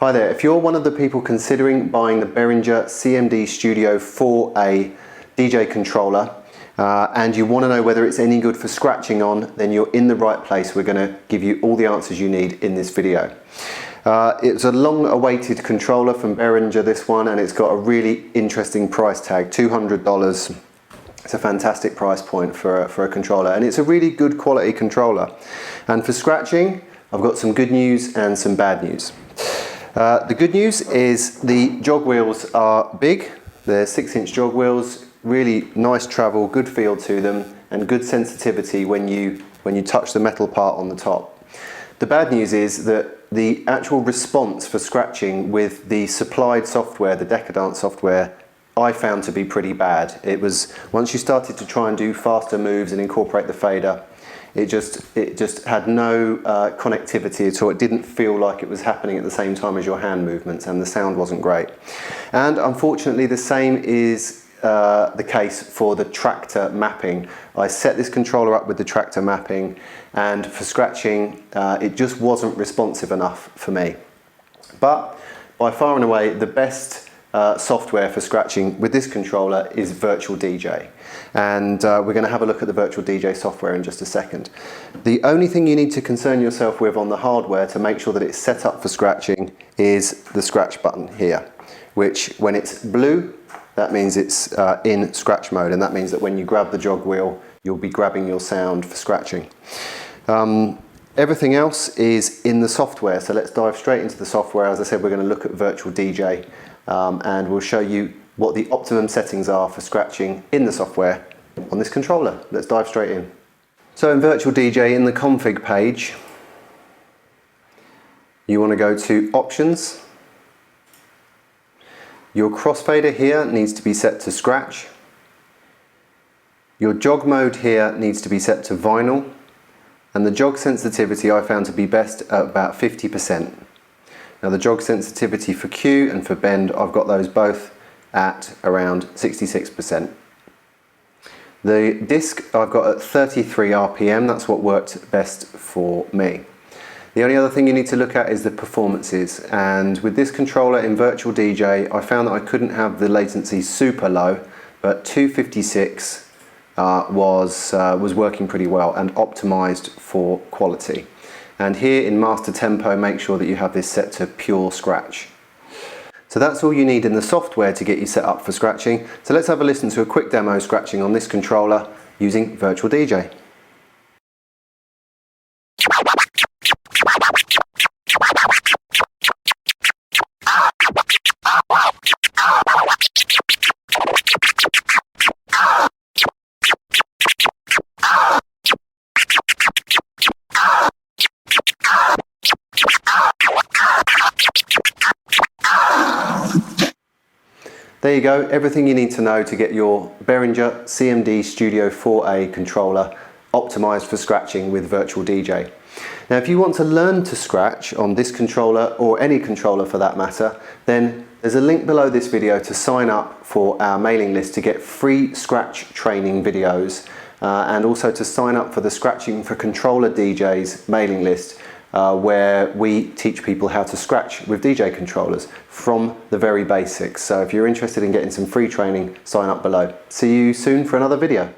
Hi there, if you're one of the people considering buying the Behringer CMD Studio 4A DJ controller and you want to know whether it's any good for scratching on, then you're in the right place. We're going to give you all the answers you need in this video. It's a long-awaited controller from Behringer, this one, and it's got a really interesting price tag, $200. It's a fantastic price point for a controller, and it's a really good quality controller. And for scratching, I've got some good news and some bad news. The good news is the jog wheels are big. They're 6-inch jog wheels, really nice travel, good feel to them, and good sensitivity when you touch the metal part on the top. The bad news is that the actual response for scratching with the supplied software, the Decadence software, I found to be pretty bad. It was, once you started to try and do faster moves and incorporate the fader, it just had no connectivity at all. It didn't feel like it was happening at the same time as your hand movements, and the sound wasn't great. And unfortunately, the same is the case for the tractor mapping. I set this controller up with the tractor mapping, and for scratching, it just wasn't responsive enough for me. But by far and away, the best software for scratching with this controller is Virtual DJ, and we're going to have a look at the Virtual DJ software in just a second. The only thing you need to concern yourself with on the hardware to make sure that it's set up for scratching is the scratch button here, which when it's blue, that means it's in scratch mode, and that means that when you grab the jog wheel, you'll be grabbing your sound for scratching. Everything else is in the software, so let's dive straight into the software. As I said, we're going to look at Virtual DJ. And we'll show you what the optimum settings are for scratching in the software on this controller. Let's dive straight in. So in Virtual DJ, in the config page, you want to go to Options. Your crossfader here needs to be set to scratch. Your jog mode here needs to be set to vinyl, and the jog sensitivity I found to be best at about 50%. Now the jog sensitivity for cue and for bend, I've got those both at around 66%. The disc I've got at 33 RPM, that's what worked best for me. The only other thing you need to look at is the performances, and with this controller in Virtual DJ, I found that I couldn't have the latency super low, but 256 was working pretty well and optimized for quality. And here in Master Tempo, make sure that you have this set to pure scratch. So that's all you need in the software to get you set up for scratching. So let's have a listen to a quick demo scratching on this controller using Virtual DJ. There you go, everything you need to know to get your Behringer CMD Studio 4A controller optimized for scratching with Virtual DJ. Now if you want to learn to scratch on this controller, or any controller for that matter, then there's a link below this video to sign up for our mailing list to get free scratch training videos, and also to sign up for the Scratching for Controller DJs mailing list, where we teach people how to scratch with DJ controllers from the very basics. So if you're interested in getting some free training, sign up below. See you soon for another video.